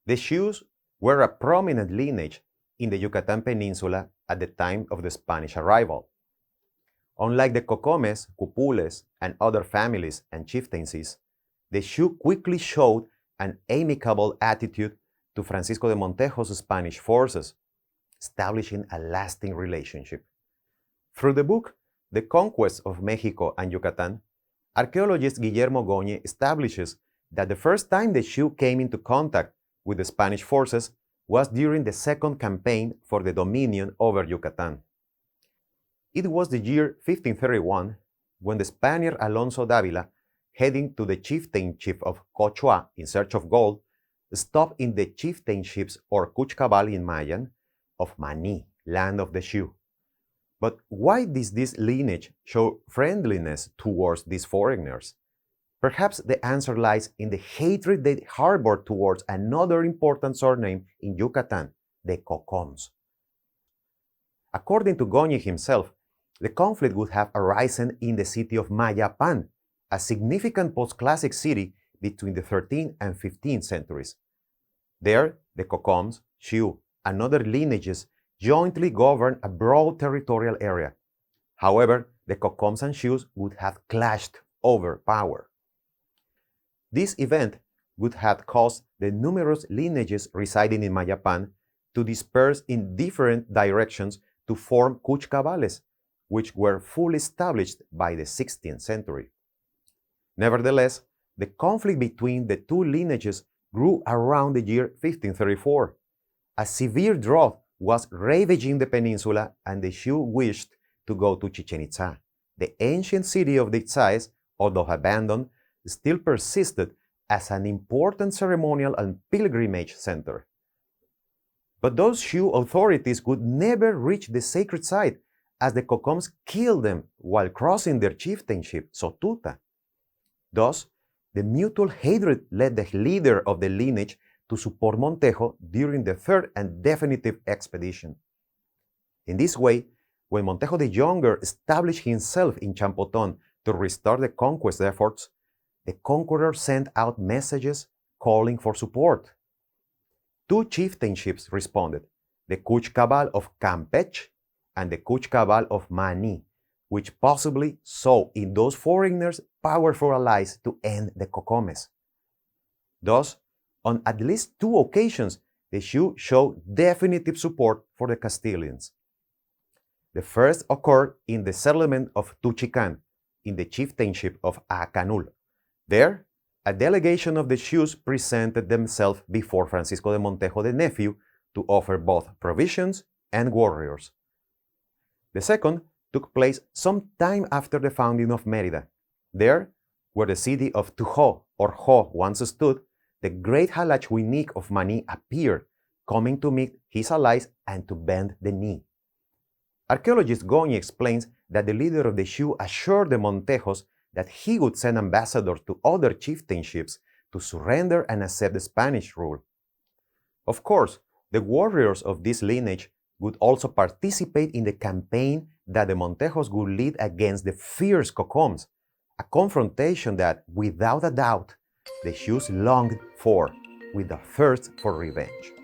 The Xius were a prominent lineage in the Yucatan Peninsula at the time of the Spanish arrival. Unlike the Cocomes, Cupules, and other families and chieftaincies, the Xiu quickly showed an amicable attitude to Francisco de Montejo's Spanish forces, establishing a lasting relationship. Through the book, The Conquest of Mexico and Yucatan, archaeologist Guillermo Goñi establishes that the first time the Xiu came into contact with the Spanish forces was during the second campaign for the dominion over Yucatan. It was the year 1531 when the Spaniard Alonso Davila, heading to the chieftainship of Cochoa in search of gold, stopped in the chieftainships or Cuchcabal in Mayan of Mani, land of the Xiu. But why does this lineage show friendliness towards these foreigners? Perhaps the answer lies in the hatred they harbored towards another important surname in Yucatan, the Cocoms. According to Goñi himself, the conflict would have arisen in the city of Mayapan, a significant post-classic city between the 13th and 15th centuries. There, the Cocoms, Xiu, and other lineages jointly governed a broad territorial area. However, the Cocoms and Xius would have clashed over power. This event would have caused the numerous lineages residing in Mayapan to disperse in different directions to form Cuchcabales, which were fully established by the 16th century. Nevertheless, the conflict between the two lineages grew around the year 1534. A severe drought was ravaging the peninsula, and the Xiu wished to go to Chichen Itza. The ancient city of the Itzáes, although abandoned, still persisted as an important ceremonial and pilgrimage center. But those Xiu authorities could never reach the sacred site, as the Cocoms killed them while crossing their chieftainship, Sotuta. Thus, the mutual hatred led the leader of the lineage to support Montejo during the third and definitive expedition. In this way, when Montejo the Younger established himself in Champoton to restart the conquest efforts, the conqueror sent out messages calling for support. Two chieftainships responded, the Cuchcabal of Campeche and the Cuchcabal of Mani, which possibly saw in those foreigners powerful allies to end the Cocomes. Thus, on at least two occasions, the Xiu showed definitive support for the Castilians. The first occurred in the settlement of Tuchican, in the chieftainship of Acanul. There, a delegation of the Xius presented themselves before Francisco de Montejo the nephew to offer both provisions and warriors. The second took place some time after the founding of Mérida. There, where the city of Tujo or Jo once stood, the great Jalachhuinic of Mani appeared, coming to meet his allies and to bend the knee. Archaeologist Goñi explains that the leader of the Xiu assured the Montejos that he would send ambassadors to other chieftainships to surrender and accept the Spanish rule. Of course, the warriors of this lineage would also participate in the campaign that the Montejos would lead against the fierce Cocoms, a confrontation that, without a doubt, the Xius longed for with a thirst for revenge.